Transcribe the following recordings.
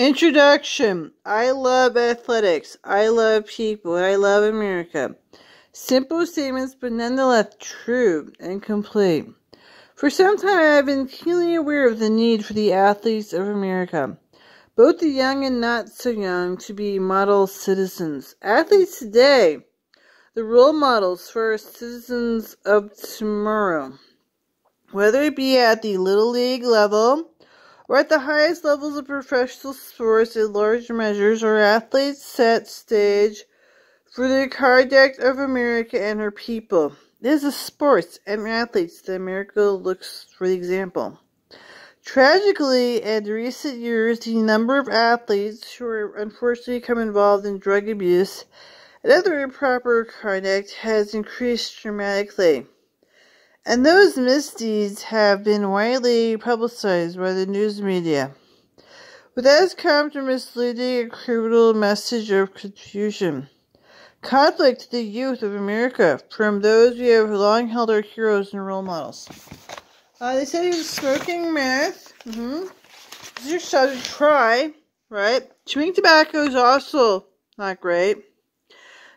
Introduction. I love athletics. I love people. I love America. Simple statements, but nonetheless true and complete. For some time, I have been keenly aware of the need for the athletes of America, both the young and not so young, to be model citizens. Athletes today, the role models for our citizens of tomorrow. Whether it be at the Little League level, or at the highest levels of professional sports in large measures, our athletes set stage for the conduct of America and her people. It is the sports and athletes that America looks for the example. Tragically, in recent years, the number of athletes who are unfortunately become involved in drug abuse and other improper conduct has increased dramatically. And those misdeeds have been widely publicized by the news media. But that has come to misleading and criminal message of confusion. Conflict to the youth of America from those we have long held our heroes and role models. They said he was smoking meth. This is your son to try, right? Chewing tobacco is also not great.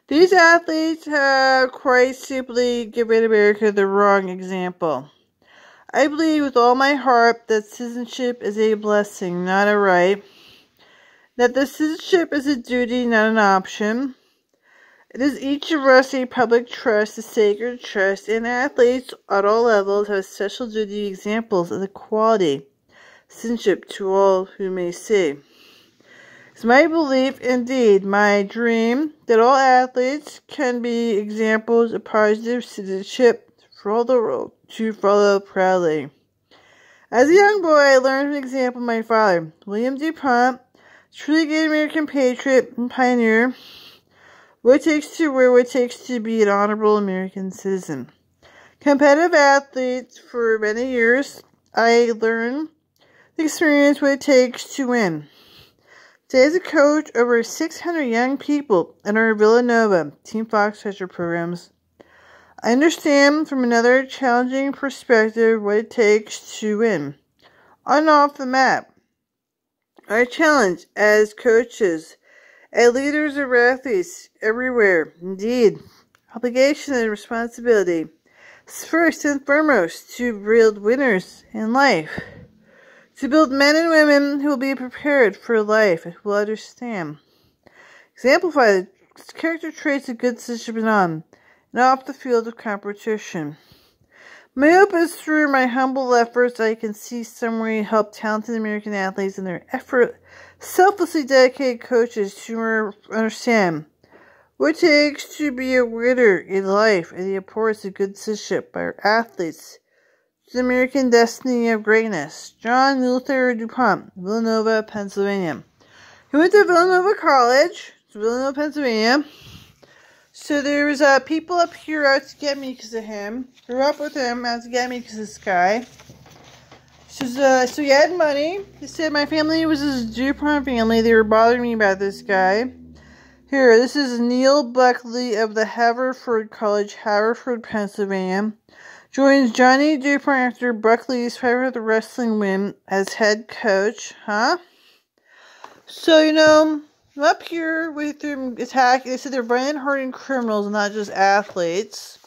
These athletes have quite simply given America the wrong example. I believe with all my heart that citizenship is a blessing, not a right. That the citizenship is a duty, not an option. It is each of us a public trust, a sacred trust, and athletes at all levels have special duty examples of equality, citizenship to all who may see. It's my belief, indeed, my dream, that all athletes can be examples of positive citizenship for all the world to follow proudly. As a young boy, I learned from the example of my father, William du Pont, truly great American patriot and pioneer, what it takes to wear, what it takes to be an honorable American citizen. Competitive athletes for many years, I learned the experience what it takes to win. Today, as a coach, over 600 young people in our Villanova Team Foxcatcher programs, I understand from another challenging perspective what it takes to win. On and off the map, our challenge as coaches and leaders of athletes everywhere, indeed, obligation and responsibility, is first and foremost to build winners in life. To build men and women who will be prepared for life and who will understand. Exemplify the character traits of good citizenship on and off the field of competition. My hope is through my humble efforts I can see some way to help talented American athletes and their selflessly dedicated coaches to understand what it takes to be a winner in life and the importance of good citizenship by our athletes. The American destiny of greatness. John Luther DuPont, Villanova, Pennsylvania. He went to Villanova College, Villanova, Pennsylvania. So there was people up here out to get me because of him. Grew up with him, out to get me because of this guy. So he had money. He said my family was his DuPont family. They were bothering me about this guy. Here, this is Neil Buckley of the Haverford College, Haverford, Pennsylvania. Joins Johnny DuPont after Buckley's 500th wrestling win as head coach. So, up here with them attacking, they said they're violent, hardened criminals, not just athletes.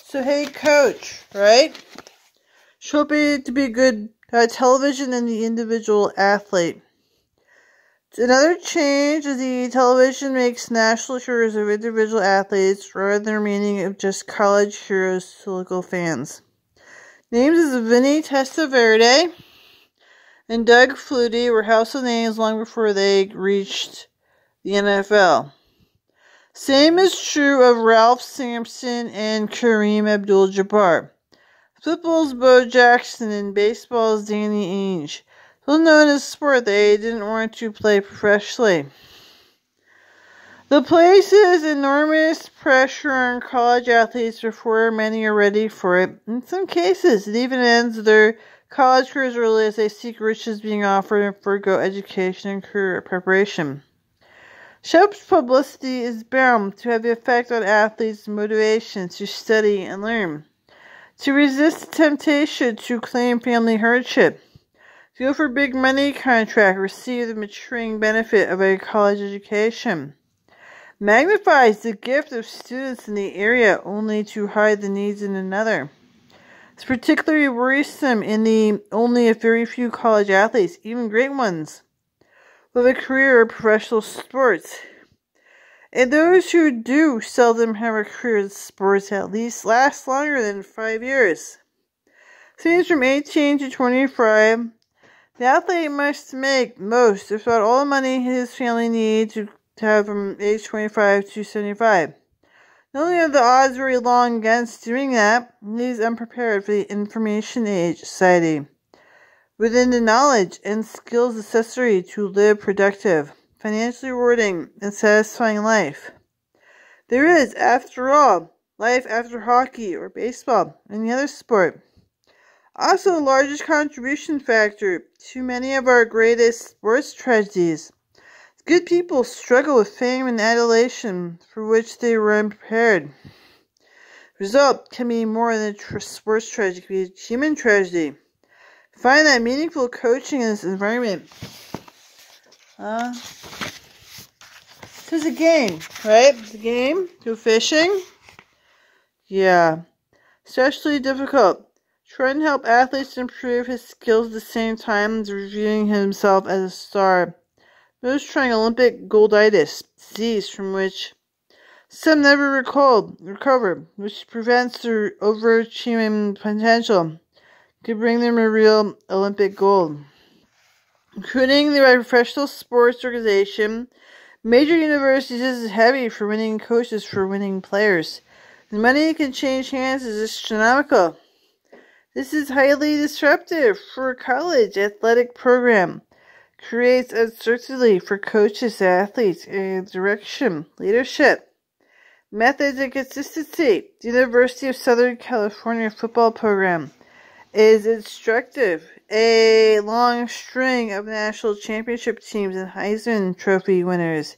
So, hey, coach, right? Show up to be a good television and the individual athlete. Another change is the television makes national heroes of individual athletes rather than remaining of just college heroes to local fans. Names is Vinny Testaverde and Doug Flutie were household names long before they reached the NFL. Same is true of Ralph Sampson and Kareem Abdul-Jabbar. Football's Bo Jackson and baseball's Danny Ainge. Well known as sport, they didn't want to play professionally. The places enormous pressure on college athletes before many are ready for it. In some cases, it even ends their college careers early as they seek riches being offered and forego education and career preparation. Such publicity is bound to have the effect on athletes' motivation to study and learn, to resist the temptation to claim family hardship, Go for a big money contract. Receive the maturing benefit of a college education. Magnifies the gift of students in the area only to hide the needs in another. It's particularly worrisome in the only a very few college athletes, even great ones, with a career in professional sports. And those who do seldom have a career in sports at least last longer than 5 years. Since from 18 to 25, the athlete must make most, if not all the money his family needs to have from age 25 to 75. Not only are the odds very long against doing that, he is unprepared for the information age society. Within the knowledge and skills necessary to live productive, financially rewarding, and satisfying life. There is, after all, life after hockey or baseball or any other sport. Also, the largest contribution factor to many of our greatest sports tragedies. Good people struggle with fame and adulation for which they were unprepared. The result can be more than a sports tragedy, it can be a human tragedy. Find that meaningful coaching in this environment. It's a game, right? It's a game. Go fishing. Yeah. Especially difficult. Try and help athletes improve his skills at the same time as reviewing himself as a star. Most trying Olympic golditis, disease from which some never recover, which prevents their overachieving potential, could bring them a real Olympic gold. Recruiting the professional sports organization, major universities is heavy for winning coaches for winning players. The money can change hands is astronomical. This is highly disruptive for a college athletic program. Creates uncertainty for coaches, athletes, and direction, leadership, methods, and consistency. The University of Southern California football program is instructive. A long string of national championship teams and Heisman Trophy winners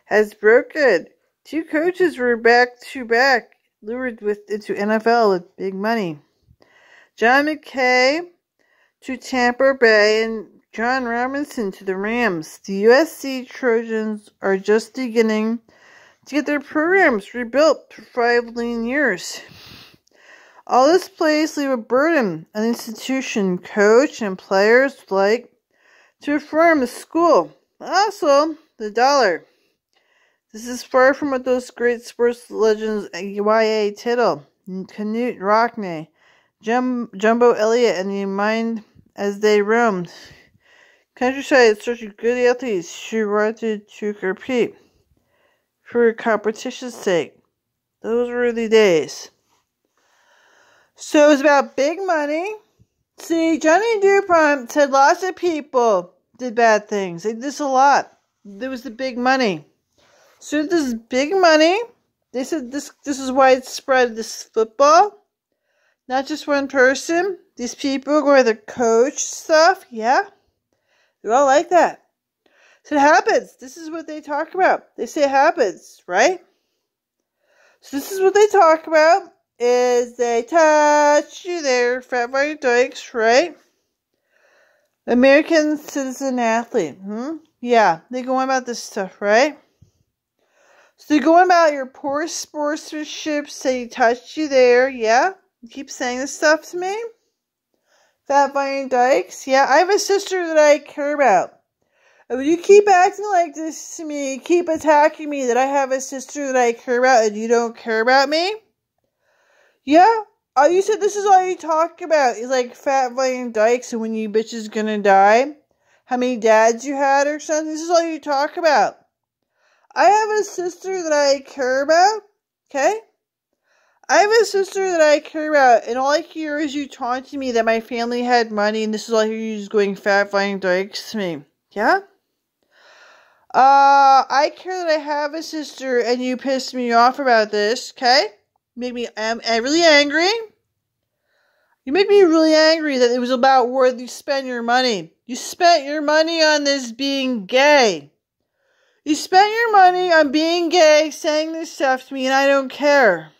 has broken. 2 coaches were back-to-back lured into NFL with big money. John McKay to Tampa Bay and John Robinson to the Rams. The USC Trojans are just beginning to get their programs rebuilt for 5 lean years. All this plays leave a burden on the institution, coach, and players like to reform the school, but also the dollar. This is far from what those great sports legends Y.A. Tittle, Knute Rockne, Jumbo Elliott, and the mind as they roamed. Countryside searching good athletes who wanted to compete for competition's sake. Those were the days. So it was about big money. See, Johnny DuPont said lots of people did bad things. They did this a lot. There was the big money. So this is big money. They said this is widespread, this football. Not just one person. These people go to the coach stuff. Yeah. They're all like that. So it happens. This is what they talk about. They say it happens, right? So this is what they talk about. Is they touch you there, fat body dykes, right? American citizen athlete. Yeah, they go on about this stuff, right? So they go on about your poor sportsmanship, say touch you there, yeah? You keep saying this stuff to me? Fat body dykes, yeah? I have a sister that I care about. And when you keep acting like this to me, keep attacking me that I have a sister that I care about and you don't care about me? Yeah, you said this is all you talk about is like fat body dykes and when you bitches gonna die. How many dads you had or something. This is all you talk about. I have a sister that I care about, okay? I have a sister that I care about, and all I hear is you taunting me that my family had money, and this is all I hear you just going fat body dykes to me. Yeah? I care that I have a sister, and you pissed me off about this, okay? Make me really angry. You make me really angry that it was about where you spend your money. You spent your money on this being gay. You spent your money on being gay, saying this stuff to me, and I don't care.